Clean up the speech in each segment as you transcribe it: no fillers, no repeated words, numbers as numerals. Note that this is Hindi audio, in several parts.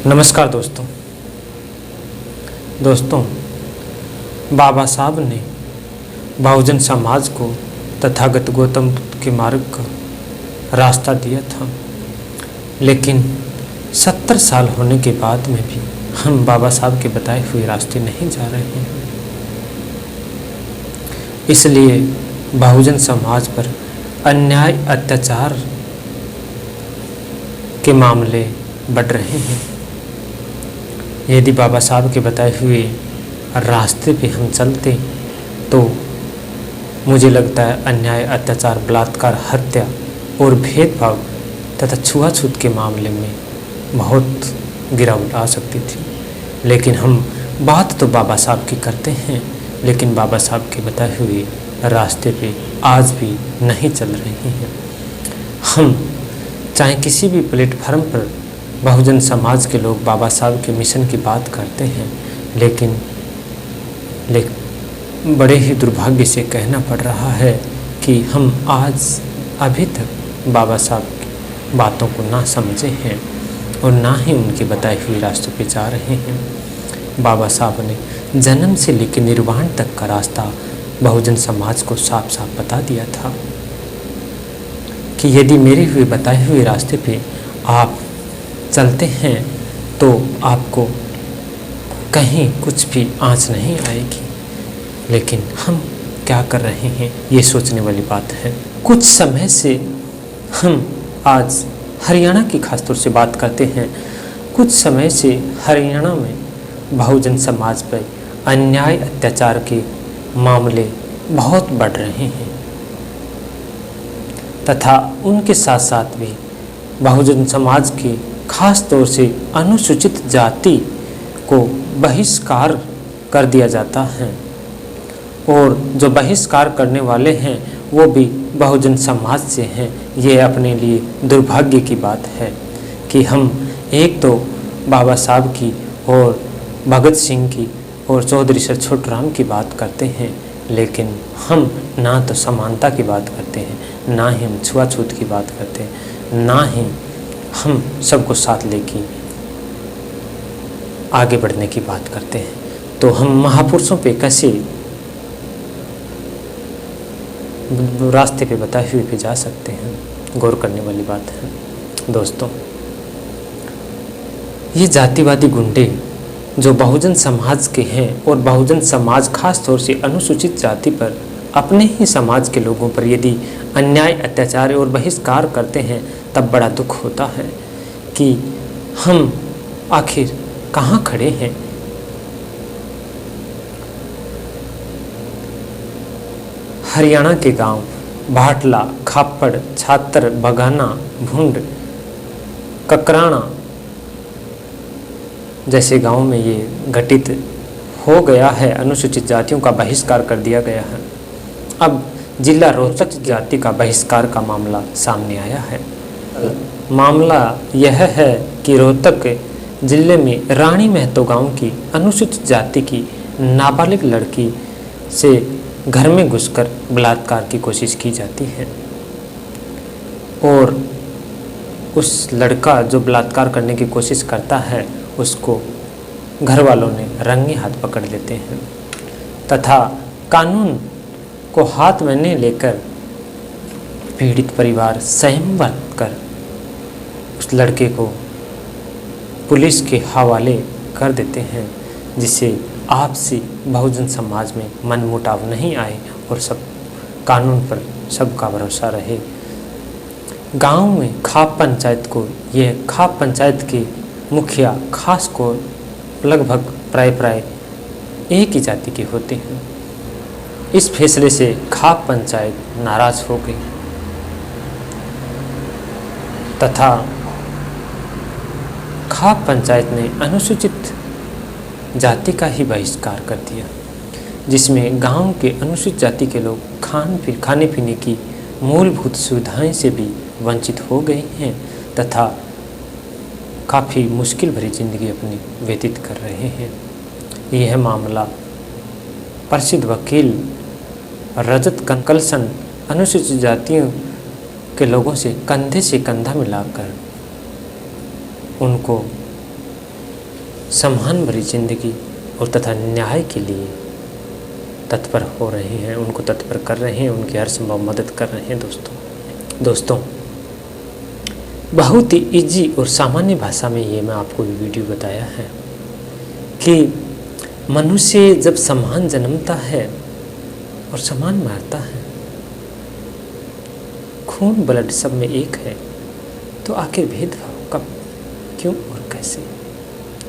नमस्कार दोस्तों, बाबा साहब ने बहुजन समाज को तथागत गौतम बुद्ध के मार्ग का रास्ता दिया था, लेकिन 70 साल होने के बाद में भी हम बाबा साहब के बताए हुए रास्ते नहीं जा रहे हैं। इसलिए बहुजन समाज पर अन्याय अत्याचार के मामले बढ़ रहे हैं। यदि बाबा साहब के बताए हुए रास्ते पे हम चलते तो मुझे लगता है अन्याय अत्याचार बलात्कार हत्या और भेदभाव तथा छुआछूत के मामले में बहुत गिरावट आ सकती थी। लेकिन हम बात तो बाबा साहब की करते हैं, लेकिन बाबा साहब के बताए हुए रास्ते पे आज भी नहीं चल रहे हैं। हम चाहे किसी भी प्लेटफार्म पर बहुजन समाज के लोग बाबा साहब के मिशन की बात करते हैं, लेकिन बड़े ही दुर्भाग्य से कहना पड़ रहा है कि हम आज अभी तक बाबा साहब की बातों को ना समझे हैं और ना ही उनके बताए हुए रास्तों पे जा रहे हैं। बाबा साहब ने जन्म से लेकर निर्वाण तक का रास्ता बहुजन समाज को साफ साफ बता दिया था कि यदि मेरे हुए बताए हुए रास्ते पे आप चलते हैं तो आपको कहीं कुछ भी आँच नहीं आएगी। लेकिन हम क्या कर रहे हैं, ये सोचने वाली बात है। कुछ समय से हम आज हरियाणा की खासतौर से बात करते हैं। कुछ समय से हरियाणा में बहुजन समाज पर अन्याय अत्याचार के मामले बहुत बढ़ रहे हैं तथा उनके साथ साथ भी बहुजन समाज के खास तौर से अनुसूचित जाति को बहिष्कार कर दिया जाता है और जो बहिष्कार करने वाले हैं वो भी बहुजन समाज से हैं। ये अपने लिए दुर्भाग्य की बात है कि हम एक तो बाबा साहब की और भगत सिंह की और चौधरी सर छोटूराम की बात करते हैं, लेकिन हम ना तो समानता की बात करते हैं, ना ही हम छुआछूत की बात करते हैं, ना ही हम सबको साथ लेके आगे बढ़ने की बात करते हैं। तो हम महापुरुषों पे कैसे रास्ते पे बताए हुए पे जा सकते हैं, गौर करने वाली बात है। दोस्तों, ये जातिवादी गुंडे जो बहुजन समाज के हैं और बहुजन समाज खास तौर से अनुसूचित जाति पर अपने ही समाज के लोगों पर यदि अन्याय अत्याचार और बहिष्कार करते हैं, तब बड़ा दुख होता है कि हम आखिर कहाँ खड़े हैं। हरियाणा के गांव भाटला, खापड़, छात्र, बगाना, भुंड, ककराना जैसे गांव में ये घटित हो गया है। अनुसूचित जातियों का बहिष्कार कर दिया गया है। अब जिला रोहतक जाति का बहिष्कार का मामला सामने आया है। मामला यह है कि रोहतक जिले में रानी महतो गांव की अनुसूचित जाति की नाबालिग लड़की से घर में घुसकर बलात्कार की कोशिश की जाती है और उस लड़का जो बलात्कार करने की कोशिश करता है उसको घर वालों ने रंगे हाथ पकड़ लेते हैं तथा कानून को हाथ में लेकर पीड़ित परिवार संयम कर उस लड़के को पुलिस के हवाले कर देते हैं, जिससे आपसी बहुजन समाज में मनमुटाव नहीं आए और सब कानून पर सबका भरोसा रहे। गांव में खाप पंचायत को यह खाप पंचायत के मुखिया खास को लगभग प्राय एक ही जाति के होते हैं। इस फैसले से खाप पंचायत नाराज हो गई तथा खाप पंचायत ने अनुसूचित जाति का ही बहिष्कार कर दिया, जिसमें गांव के अनुसूचित जाति के लोग खाने पीने की मूलभूत सुविधाएं से भी वंचित हो गए हैं तथा काफ़ी मुश्किल भरी जिंदगी अपनी व्यतीत कर रहे हैं। यह मामला प्रसिद्ध वकील रजत कंकलसन अनुसूचित जातियों के लोगों से कंधे मिलाकर उनको सम्मान भरी जिंदगी और तथा न्याय के लिए तत्पर हो रहे हैं, उनको तत्पर कर रहे हैं, उनकी हर संभव मदद कर रहे हैं। दोस्तों बहुत ही इजी और सामान्य भाषा में ये मैं आपको वीडियो बताया है कि मनुष्य जब सम्मान जन्मता है और सम्मान मारता है, खून ब्लड सब में एक है, तो आखिर भेदभाव कब, क्यों और कैसे,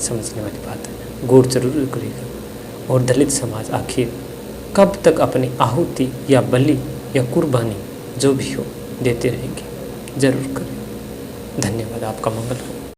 समझने वाली बात है। गौर जरूर करेगा। और दलित समाज आखिर कब तक अपनी आहुति या बलि या कुर्बानी जो भी हो देते रहेंगे, जरूर करें। धन्यवाद। आपका मंगल हो।